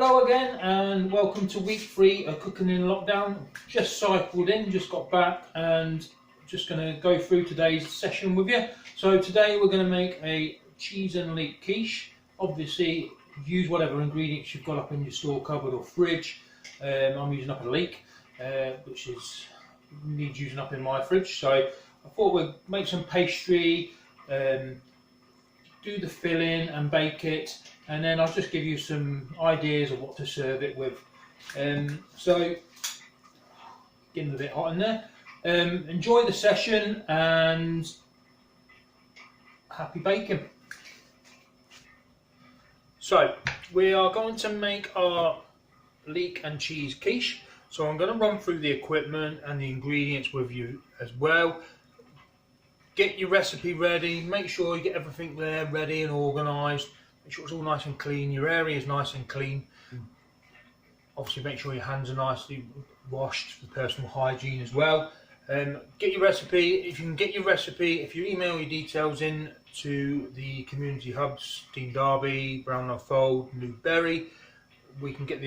Hello again and welcome to week 3 of cooking in lockdown. Just cycled in, just got back and just going to go through today's session with you. So today we're going to make a cheese and leek quiche. Obviously use whatever ingredients you've got up in your store cupboard or fridge. I'm using up a leek which needs using up in my fridge. So I thought we'd make some pastry, do the filling and bake it, and then I'll just give you some ideas of what to serve it with. So getting a bit hot in there. Enjoy the session and happy baking. So we are going to make our leek and cheese quiche. So I'm going to run through the equipment and the ingredients with you as well. Get your recipe ready, make sure you get everything there ready and organised. Make sure it's all nice and clean, your area is nice and clean. Obviously make sure your hands are nicely washed for personal hygiene as well. Get your recipe. If you can get your recipe, if you email your details in to the community hubs, Dean Derby, Brownlow Fold, Newbury, we can get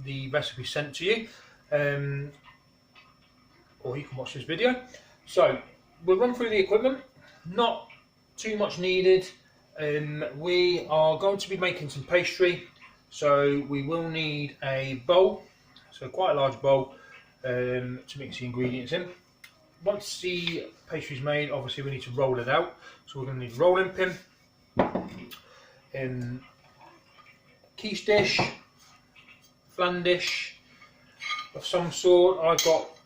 the recipe sent to you, or you can watch this video. So we'll run through the equipment, not too much needed. We are going to be making some pastry, so we will need a bowl, so quite a large bowl to mix the ingredients in. Once the pastry is made, obviously we need to roll it out, so we're going to need a rolling pin, quiche dish, flan dish of some sort. I've got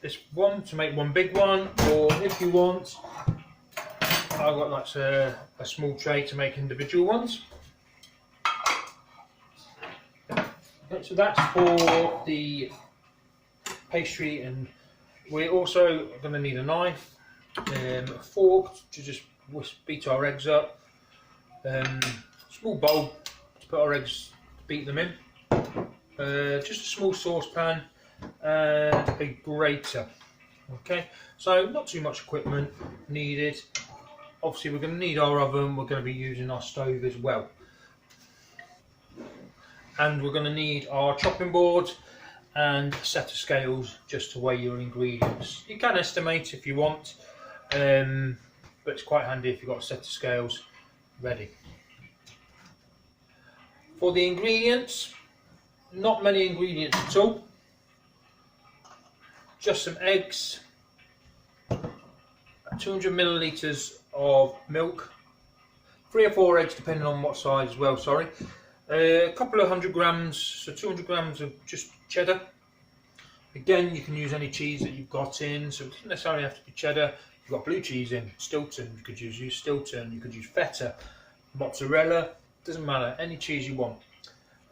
this one to make one big one, or if you want, I've got like a small tray to make individual ones. Okay, so that's for the pastry, and we're also going to need a knife, a fork to just beat our eggs up, small bowl to put our eggs, to beat them in, just a small saucepan, and a grater. Okay, so not too much equipment needed. Obviously we're going to need our oven, we're going to be using our stove as well, and we're going to need our chopping board and a set of scales just to weigh your ingredients. You can estimate if you want, but it's quite handy if you've got a set of scales ready. For the ingredients, not many ingredients at all. Just some eggs, 200 millilitres of milk, 3 or 4 eggs depending on what size as well, sorry. A couple of 100 grams, so 200 grams of just cheddar. Again, you can use any cheese that you've got in, so it doesn't necessarily have to be cheddar. If you've got blue cheese in, Stilton, you could use Stilton, you could use feta, mozzarella, doesn't matter, any cheese you want.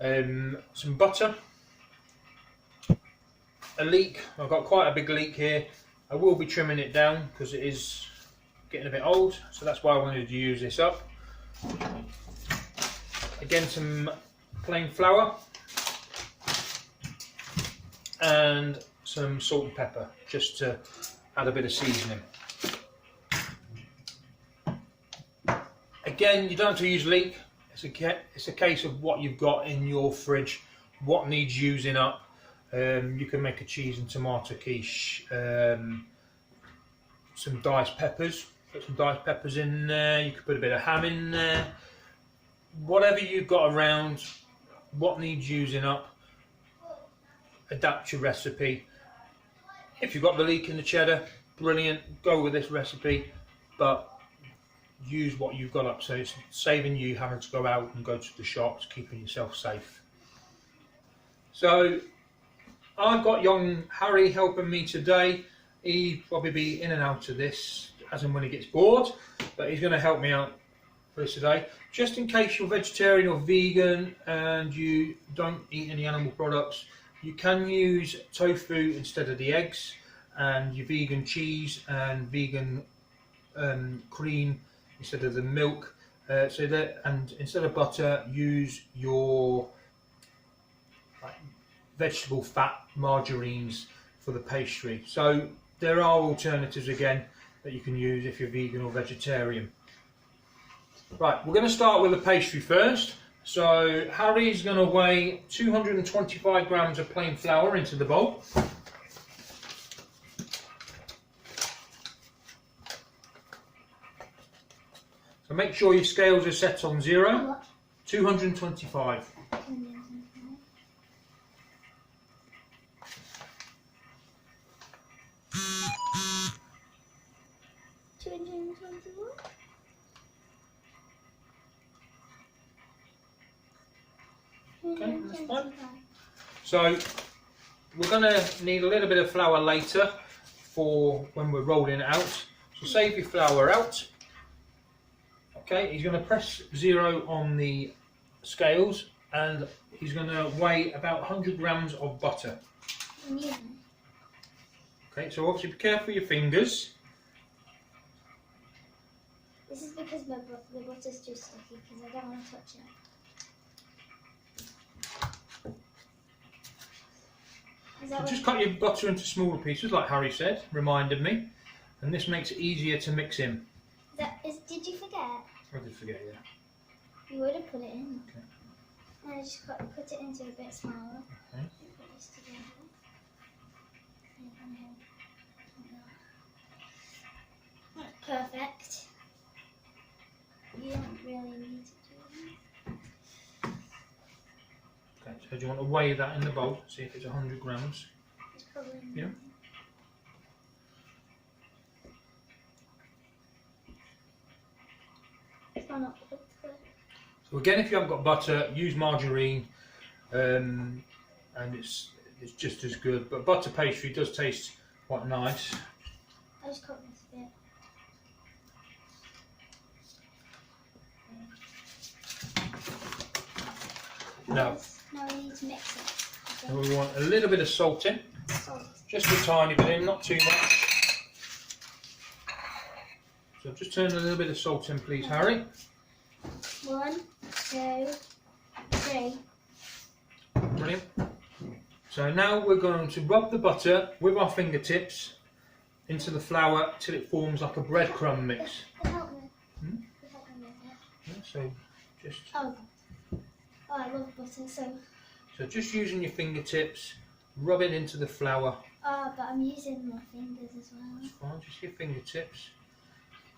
Some butter. A leek, I've got quite a big leek here. I will be trimming it down because it is getting a bit old, so that's why I wanted to use this up. Again, some plain flour and some salt and pepper just to add a bit of seasoning. Again, you don't have to use leek, it's a case of what you've got in your fridge, what needs using up. You can make a cheese and tomato quiche, some diced peppers, put some diced peppers in there, you could put a bit of ham in there, whatever you've got around, what needs using up, adapt your recipe. If you've got the leek and the cheddar, brilliant, go with this recipe, but use what you've got up, so it's saving you having to go out and go to the shops, keeping yourself safe. So I've got young Harry helping me today. He'll probably be in and out of this as and when he gets bored, but he's going to help me out for this today. Just in case you're vegetarian or vegan and you don't eat any animal products, you can use tofu instead of the eggs, and your vegan cheese and vegan cream instead of the milk. And instead of butter, use your vegetable fat margarines for the pastry. So there are alternatives again that you can use if you're vegan or vegetarian. Right, we're going to start with the pastry first. So Harry's going to weigh 225 grams of plain flour into the bowl. So make sure your scales are set on 0. 225. Okay, that's fine. So we're going to need a little bit of flour later for when we're rolling it out. So save your flour out. Okay, he's going to press 0 on the scales and he's going to weigh about 100 grams of butter. Yeah. Okay, so obviously be careful with your fingers. This is because the butter's too sticky because I don't want to touch it. So just cut your butter into smaller pieces, like Harry said, reminded me, and this makes it easier to mix in. Did you forget? I did forget, yeah. You would have put it in. Okay. And I just put it into a bit smaller. Okay. Put this together. Perfect. You don't really need to do that. Okay, so do you want to weigh that in the bowl, see if it's 100 grams? It's probably Yeah. It's gone up quickly. So again, if you haven't got butter, use margarine, and it's just as good. But butter pastry does taste quite nice. I just cut this bit. Now we need to mix it. and we want a little bit of salt in, Salt. just a tiny bit in, not too much. So just turn a little bit of salt in, please, Harry. 1, 2, 3. Brilliant. So now we're going to rub the butter with our fingertips into the flour till it forms like a breadcrumb mix. Help me. Hmm? Help me with it. Yeah, so just I love butter, so just using your fingertips, rub it into the flour. but I'm using my fingers as well. It's fine, just your fingertips.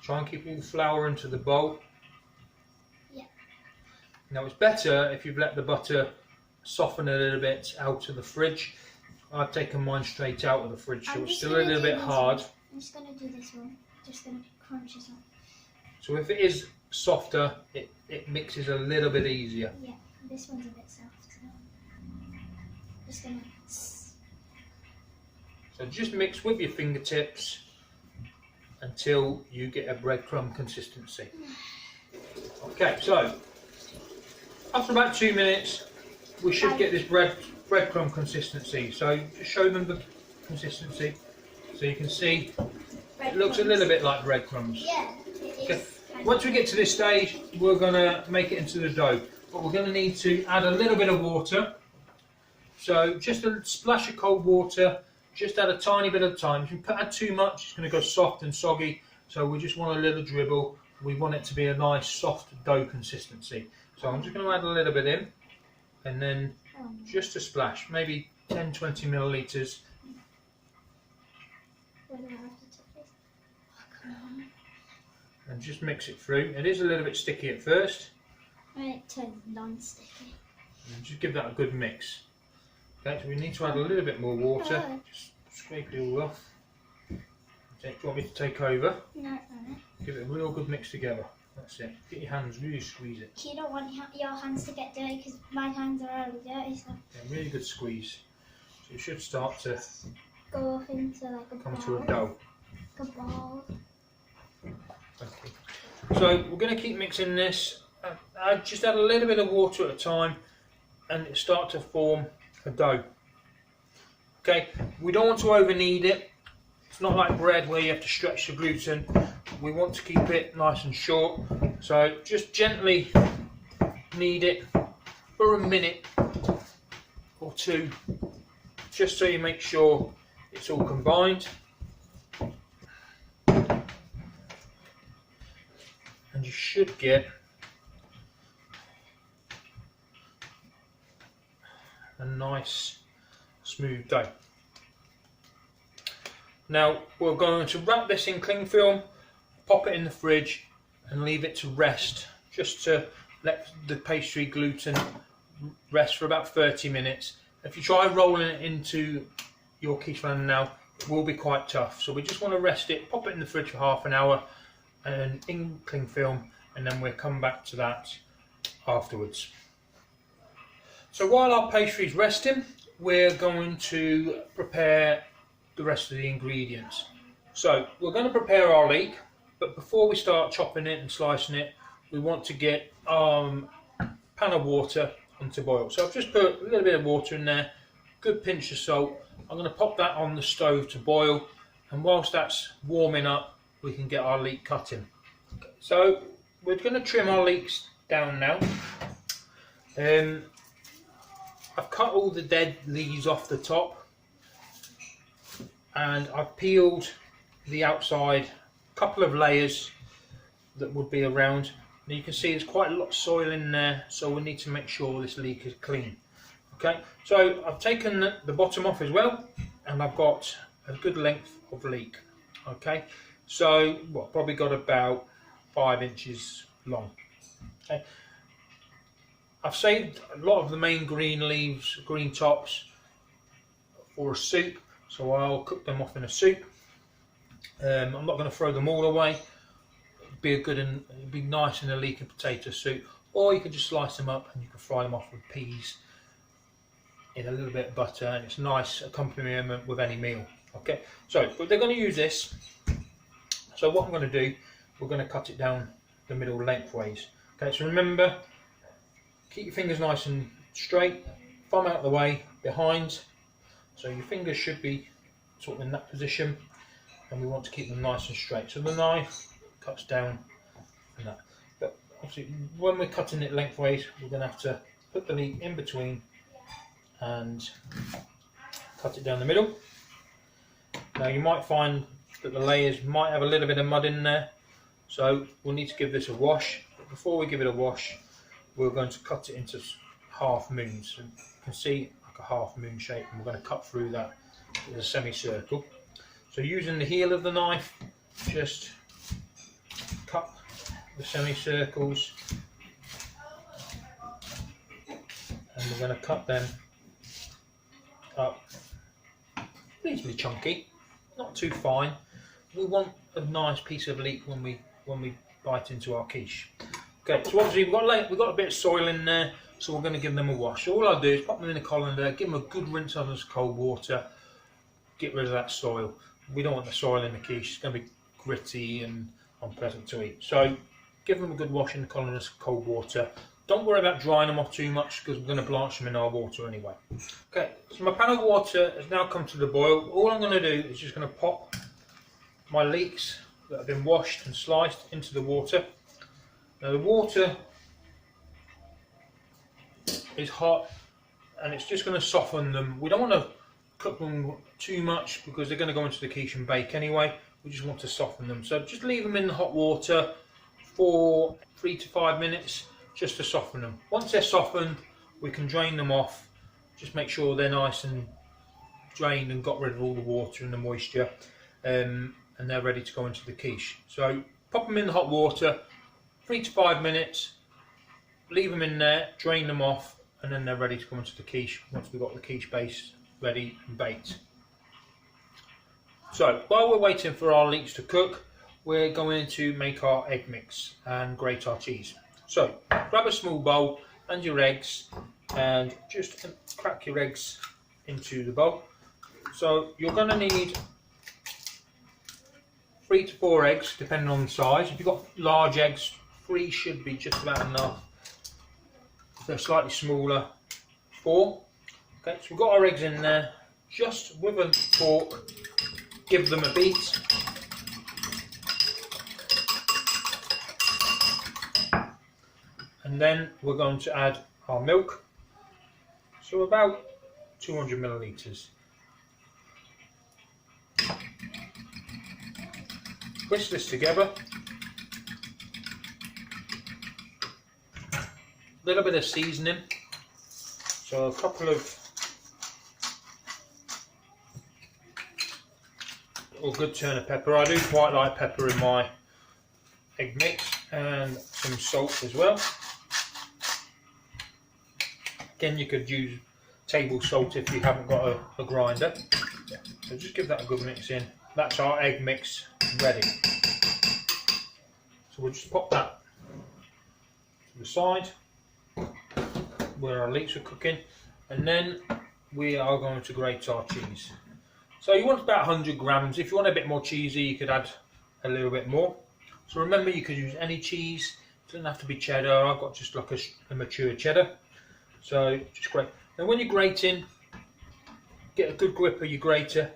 Try and keep all the flour into the bowl. Yeah. Now it's better if you've let the butter soften a little bit out of the fridge. I've taken mine straight out of the fridge, so it's still a little bit hard. I'm just going to do this one. Just going to crunch this one. So if it is softer, it mixes a little bit easier. Yeah, this one's a bit soft. So just going to... So just mix with your fingertips until you get a breadcrumb consistency. Okay, so after about 2 minutes, we should get this breadcrumb consistency. So just show them the consistency so you can see it looks a little bit like breadcrumbs. Yeah, it is. Okay. Once we get to this stage, we're going to make it into the dough, but we're going to need to add a little bit of water. So just a splash of cold water, just add a tiny bit of time. If you add too much, it's going to go soft and soggy. So we just want a little dribble. We want it to be a nice soft dough consistency. So I'm just going to add a little bit in, and then just a splash, maybe 10-20 millilitres. Where do I have to take this? Oh, come on. And just mix it through. It is a little bit sticky at first. Right, turn non-sticky. And just give that a good mix. Okay, so we need to add a little bit more water. Just scrape it all off. Do you want me to take over? No. Give it a real good mix together. That's it. Get your hands, really squeeze it. You don't want your hands to get dirty because my hands are already dirty. So Yeah, really good squeeze. So it should start to go off into like a come ball. to a dough. Like a ball. Okay. So we're going to keep mixing this. Just add a little bit of water at a time, and it start to form a dough. Okay, we don't want to over knead it. It's not like bread where you have to stretch the gluten. We want to keep it nice and short. So just gently knead it for a minute or two, just so you make sure it's all combined. And you should get a nice smooth dough. Now we're going to wrap this in cling film, pop it in the fridge and leave it to rest, just to let the pastry gluten rest for about 30 minutes. If you try rolling it into your quiche flounder now, it will be quite tough. So we just want to rest it, pop it in the fridge for half an hour and in cling film, and then we'll come back to that afterwards. So while our pastry is resting, we're going to prepare the rest of the ingredients. So we're going to prepare our leek, but before we start chopping it and slicing it, we want to get pan of water onto boil. So I've just put a little bit of water in there, good pinch of salt. I'm going to pop that on the stove to boil, and whilst that's warming up, we can get our leek cutting. So we're going to trim our leeks down now. I've cut all the dead leaves off the top, and I've peeled the outside couple of layers that would be around. Now you can see there's quite a lot of soil in there, so we need to make sure this leek is clean. Okay, so I've taken the bottom off as well, and I've got a good length of leek. Okay, so well, probably got about 5 inches long. Okay, I've saved a lot of the main green leaves, green tops, for a soup, so I'll cook them off in a soup. I'm not going to throw them all away. It'd be nice in a leek and potato soup, or you could just slice them up and you can fry them off with peas in a little bit of butter, and it's a nice accompaniment with any meal. Okay, so but they're going to use this. So what I'm going to do, we're going to cut it down the middle lengthways. Okay, so remember, keep your fingers nice and straight, thumb out the way behind, so your fingers should be sort of in that position, and we want to keep them nice and straight. So the knife cuts down and that. But obviously when we're cutting it lengthways, we're going to have to put the leek in between and cut it down the middle. Now you might find that the layers might have a little bit of mud in there, so we'll need to give this a wash. But before we give it a wash, we're going to cut it into half moons. So you can see like a half moon shape, and we're going to cut through that with a semicircle. So using the heel of the knife, just cut the semicircles, and we're going to cut them up reasonably chunky, not too fine. We want a nice piece of leek when we bite into our quiche. Okay, so obviously we've got a bit of soil in there, so we're going to give them a wash. So all I'll do is pop them in a colander, give them a good rinse under cold water, get rid of that soil. We don't want the soil in the quiche, it's going to be gritty and unpleasant to eat. So give them a good wash in the colander of cold water. Don't worry about drying them off too much, because we're going to blanch them in our water anyway. Okay, so my pan of water has now come to the boil. All I'm going to do is just going to pop my leeks that have been washed and sliced into the water. Now the water is hot, and it's just going to soften them. We don't want to cook them too much because they're going to go into the quiche and bake anyway. We just want to soften them. So just leave them in the hot water for 3 to 5 minutes just to soften them. Once they're softened, we can drain them off. Just make sure they're nice and drained and got rid of all the water and the moisture, and they're ready to go into the quiche. So pop them in the hot water, 3 to 5 minutes, leave them in there, drain them off, and then they're ready to go into the quiche once we've got the quiche base ready and baked. So while we're waiting for our leeks to cook, we're going to make our egg mix and grate our cheese. So grab a small bowl and your eggs, and just crack your eggs into the bowl. So you're going to need 3 to 4 eggs depending on the size. If you've got large eggs, 3 should be just about enough. If they're slightly smaller, 4. Okay, so we've got our eggs in there. Just with a fork, give them a beat. And then we're going to add our milk, so about 200 millilitres. Whisk this together. A little bit of seasoning, so a couple of or good turn of pepper. I do quite like pepper in my egg mix, and some salt as well. Again, you could use table salt if you haven't got a grinder. So just give that a good mix in. That's our egg mix ready. So we'll just pop that to the side where our leeks are cooking, and then we are going to grate our cheese. So you want about 100 grams. If you want a bit more cheesy, you could add a little bit more. So remember, you could use any cheese. It doesn't have to be cheddar. I've got just like a mature cheddar. So just grate. Now when you're grating, get a good grip of your grater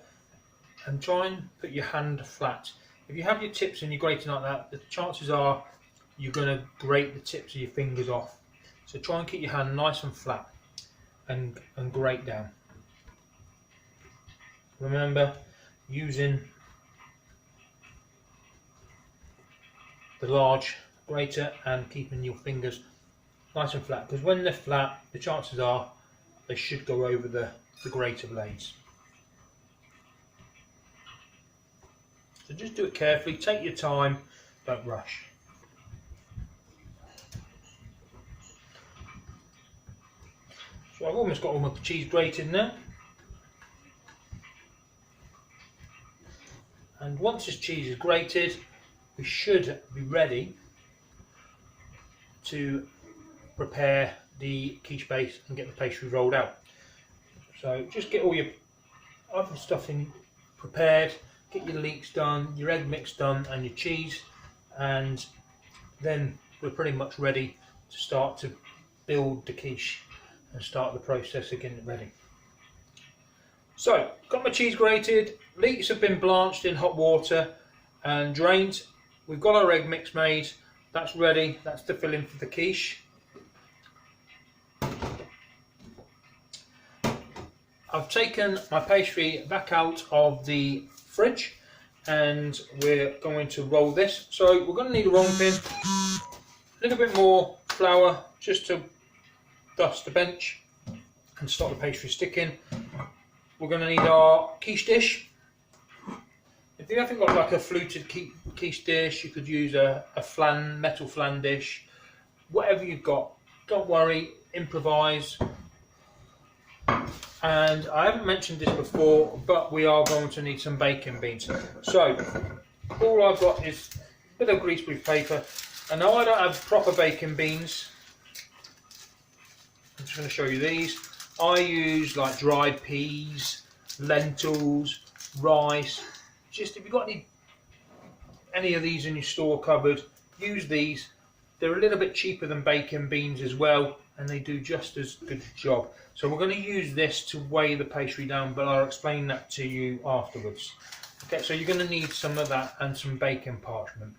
and try and put your hand flat. If you have your tips and you're grating like that, the chances are you're going to grate the tips of your fingers off. So try and keep your hand nice and flat and grate down. Remember, using the large grater and keeping your fingers nice and flat, because when they're flat, the chances are they should go over the grater blades. So just do it carefully, take your time, don't rush. So I've almost got all my cheese grated now. And once this cheese is grated, we should be ready to prepare the quiche base and get the pastry rolled out. So just get all your other stuff in prepared, get your leeks done, your egg mix done and your cheese, and then we're pretty much ready to start to build the quiche and start the process of getting it ready. So, got my cheese grated, leeks have been blanched in hot water and drained. We've got our egg mix made, that's ready, that's the filling for the quiche. I've taken my pastry back out of the fridge and we're going to roll this. So we're going to need a rolling pin, a little bit more flour just to dust the bench and stop the pastry sticking. We're going to need our quiche dish. If you haven't got like a fluted quiche dish, you could use a metal flan dish. Whatever you've got, don't worry, improvise. And I haven't mentioned this before, but we are going to need some bacon beans. So all I've got is a bit of greaseproof paper, and now I don't have proper bacon beans. I'm just going to show you these. I use like dried peas, lentils, rice. Just if you've got any of these in your store cupboard, use these. They're a little bit cheaper than bacon beans as well, and they do just as good a job. So we're going to use this to weigh the pastry down, but I'll explain that to you afterwards. Okay, so you're going to need some of that and some bacon parchment.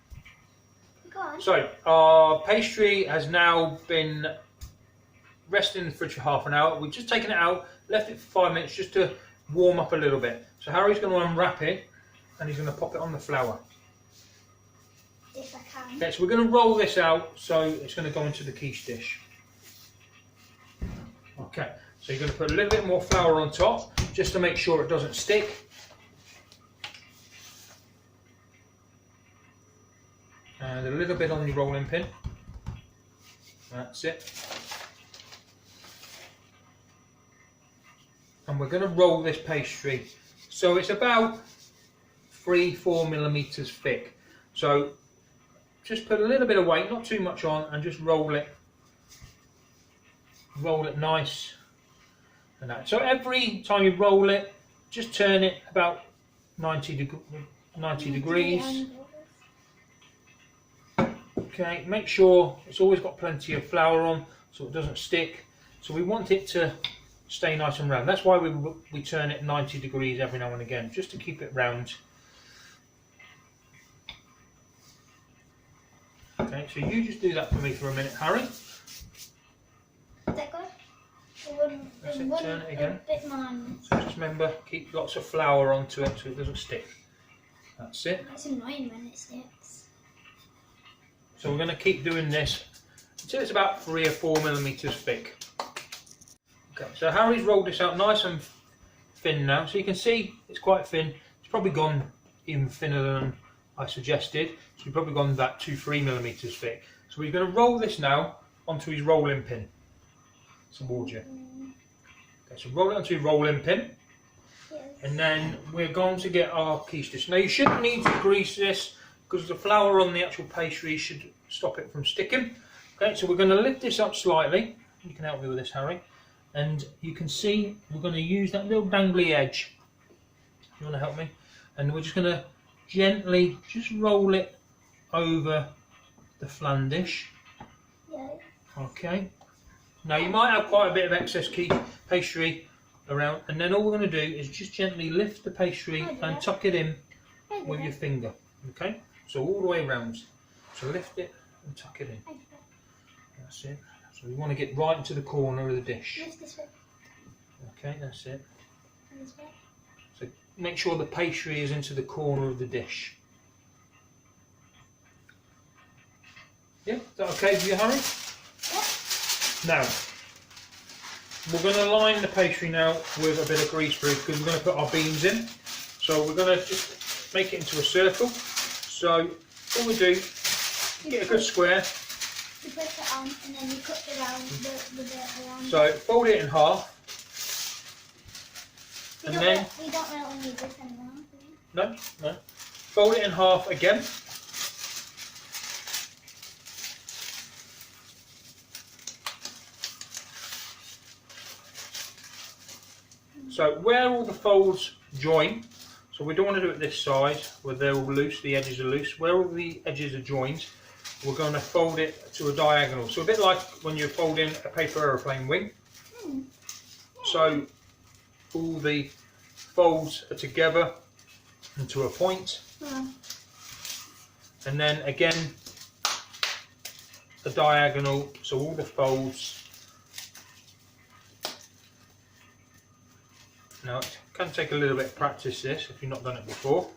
Go on. So our pastry has now been resting in the fridge for half an hour. We've just taken it out, left it for 5 minutes just to warm up a little bit. So Harry's going to unwrap it and he's going to pop it on the flour. If I can. Okay, so we're going to roll this out, so it's going to go into the quiche dish. Okay, so you're going to put a little bit more flour on top just to make sure it doesn't stick. And a little bit on your rolling pin. That's it. And we're going to roll this pastry. So it's about 3-4 millimeters thick. So just put a little bit of weight, not too much on, and just roll it nice and that. So every time you roll it, just turn it about 90 degrees. Okay, make sure it's always got plenty of flour on so it doesn't stick. So we want it to stay nice and round. That's why we turn it 90 degrees every now and again, just to keep it round. Okay, so you just do that for me for a minute, Harry. Is that good? That's it, turn it again. A bit mine. So just remember, keep lots of flour onto it so it doesn't stick. That's it. It's annoying when it sticks. So we're going to keep doing this until it's about 3 or 4 millimeters thick. Okay, so Harry's rolled this out nice and thin now, so you can see it's quite thin. It's probably gone even thinner than I suggested. So we've probably gone about 2-3 millimeters thick. So we're going to roll this now onto his rolling pin towards you. Okay, so roll it onto your rolling pin. Yes. And then we're going to get our quiche dish. Now you shouldn't need to grease this because the flour on the actual pastry should stop it from sticking. Okay, so we're going to lift this up slightly. You can help me with this, Harry. And you can see we're going to use that little dangly edge. You want to help me? And we're just going to gently just roll it over the flan dish. Yes. Okay. Now you might have quite a bit of excess pastry around, and then all we're going to do is just gently lift the pastry and tuck it in with your finger. Okay. So all the way around. So lift it and tuck it in. That's it. So we want to get right into the corner of the dish. Lift this way. Okay, that's it. And this way. So make sure the pastry is into the corner of the dish. Yeah, is that okay with you, Harry? Yep. Now, we're going to line the pastry now with a bit of greaseproof because we're going to put our beans in. So we're going to just make it into a circle. So all we do, get a good square. You put it on and then you cut around the bit around. So fold it in half. We don't really need this anymore. No. Fold it in half again. So where all the folds join, so we don't want to do it this side where they're all loose, the edges are loose. Where all the edges are joined, we're going to fold it to a diagonal. So a bit like when you're folding a paper aeroplane wing. So all the folds are together into a point. And then again, a diagonal, so all the folds. Now it can take a little bit of practice this if you've not done it before.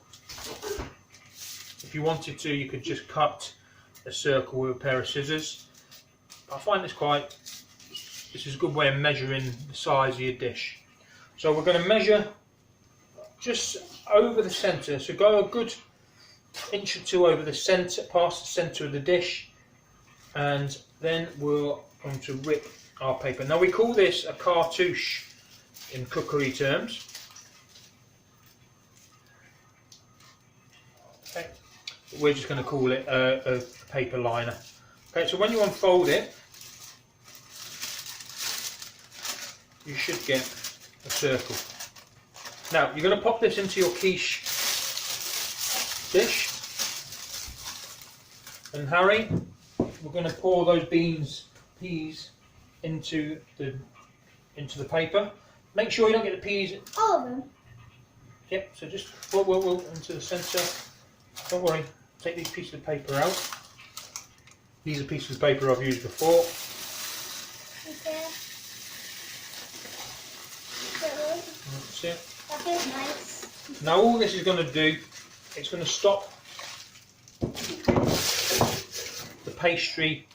If you wanted to, you could just cut a circle with a pair of scissors. I find this is a good way of measuring the size of your dish. So we're going to measure just over the centre, so go a good inch or two over the centre, past the centre of the dish, and then we're going to rip our paper. Now we call this a cartouche in cookery terms. Okay. We're just going to call it a paper liner. Okay, so when you unfold it, you should get a circle. Now you're going to pop this into your quiche dish, and Harry, we're going to pour those peas into the paper. Make sure you don't get the peas. All of them? Yep, so just we'll into the centre. Don't worry, take these pieces of paper out. These are pieces of paper I've used before. Okay. That's it. That feels nice. Now all this is going to do, it's going to stop the pastry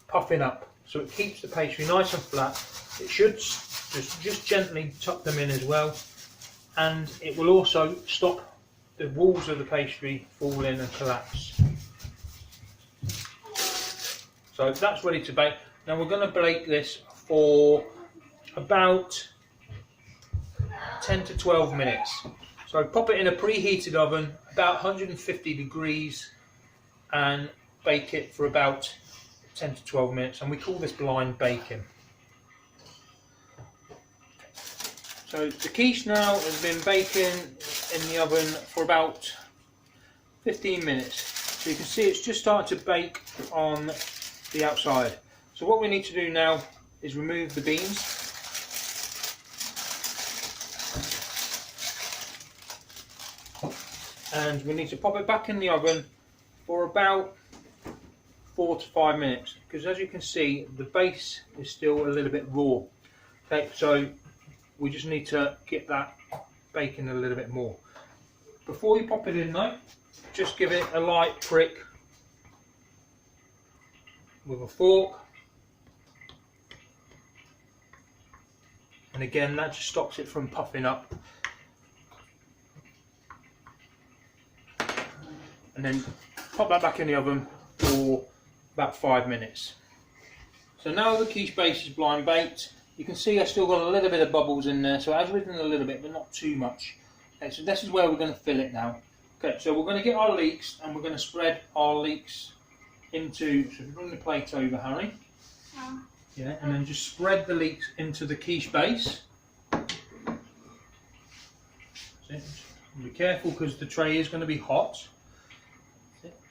puffing up. So it keeps the pastry nice and flat. It should just gently tuck them in as well, and it will also stop the walls of the pastry falling and collapse. So that's ready to bake. Now we're going to bake this for about 10 to 12 minutes. So pop it in a preheated oven, about 150 degrees, and bake it for about 10 to 12 minutes, and we call this blind baking. So the quiche now has been baking in the oven for about 15 minutes. So you can see it's just started to bake on the outside. So what we need to do now is remove the beans. And we need to pop it back in the oven for about 4 to 5 minutes, because as you can see the base is still a little bit raw. Okay, so we just need to get that baking a little bit more. Before you pop it in though, just give it a light prick with a fork, and again that just stops it from puffing up. and then pop that back in the oven for about 5 minutes. So now the quiche base is blind baked. You can see I've still got a little bit of bubbles in there, so it has risen a little bit, but not too much. Okay, so this is where we're going to fill it now. Okay, so we're going to get our leeks, and we're going to spread our leeks into, so if you bring the plate over, Harry. Oh. Yeah, and then just spread the leeks into the quiche base. Be careful because the tray is going to be hot.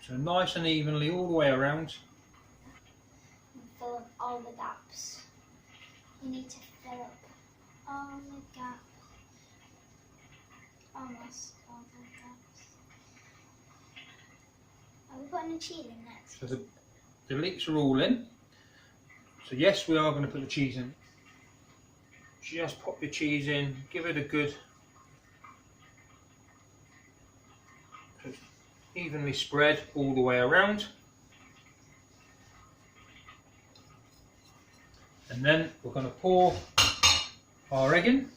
So nice and evenly all the way around. Fill up all the gaps. You need to fill up all the gaps. Almost all the gaps. Are we putting the cheese in next? So the leeks are all in. So yes, we are going to put the cheese in. Just pop your cheese in, give it a good evenly spread all the way around. And then we're going to pour our egg in.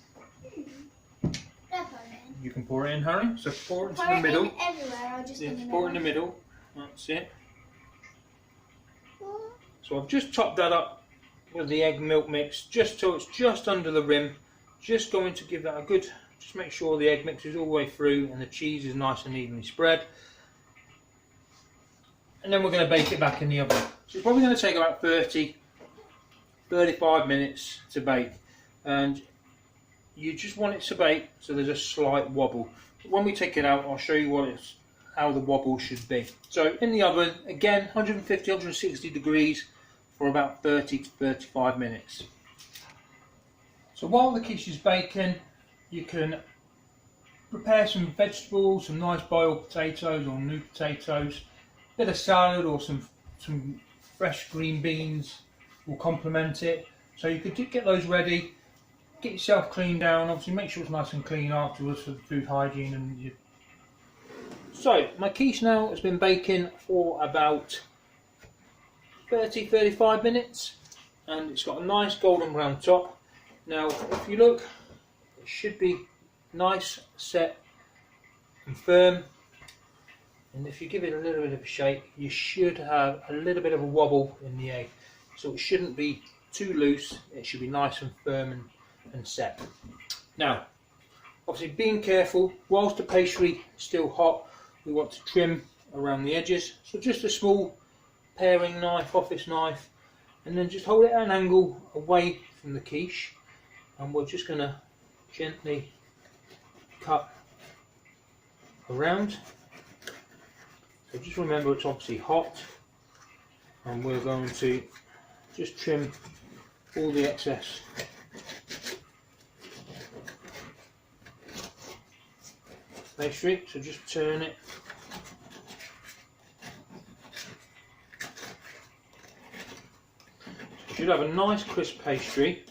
You can pour it in, Harry. So pour it into the middle. In everywhere, or just in the middle? Pour it in the middle. That's it. So I've just topped that up with the egg milk mix, just so it's just under the rim. Just going to give that a good, just make sure the egg mix is all the way through and the cheese is nice and evenly spread. And then we're going to bake it back in the oven. So it's probably going to take about 35 minutes to bake. And you just want it to bake so there's a slight wobble. When we take it out, I'll show you how the wobble should be. So in the oven, again, 150, 160 degrees for about 30 to 35 minutes. So while the quiche is baking, you can prepare some vegetables, some nice boiled potatoes or new potatoes, a bit of salad or some fresh green beans will complement it. So you could get those ready, get yourself cleaned down, obviously make sure it's nice and clean afterwards for the food hygiene. And so my quiche now has been baking for about 30-35 minutes and it's got a nice golden brown top. Now if you look, it should be nice, set and firm, and if you give it a little bit of a shake, you should have a little bit of a wobble in the egg. So it shouldn't be too loose, it should be nice and firm and set. Now obviously being careful, whilst the pastry is still hot, we want to trim around the edges. So just a small paring knife, office knife, and then just hold it at an angle away from the quiche, and we're just going to gently cut around. So just remember it's obviously hot, and we're going to just trim all the excess pastry. So just turn it. You should have a nice crisp pastry,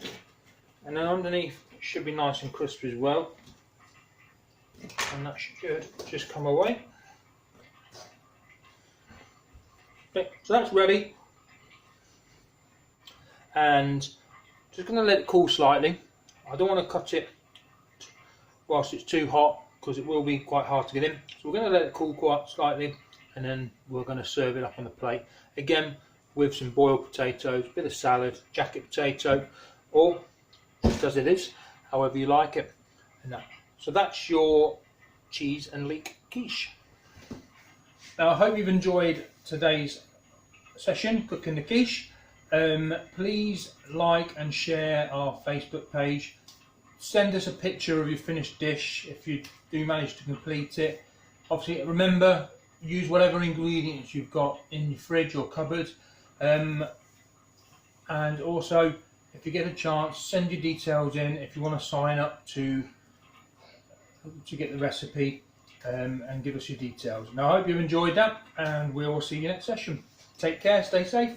and then underneath it should be nice and crisp as well, and that should just come away. Okay, so that's ready, and just going to let it cool slightly. I don't want to cut it whilst it's too hot because it will be quite hard to get in, so we're going to let it cool quite slightly, and then we're going to serve it up on the plate again with some boiled potatoes, a bit of salad, jacket potato, or just as it is, however you like it. And that. So that's your cheese and leek quiche. Now I hope you've enjoyed today's session cooking the quiche. Please like and share our Facebook page. Send us a picture of your finished dish if you do manage to complete it. Obviously remember, use whatever ingredients you've got in your fridge or cupboard. And also, if you get a chance, send your details in if you want to sign up to get the recipe, and give us your details. Now I hope you've enjoyed that, and we will see you next session. Take care, stay safe.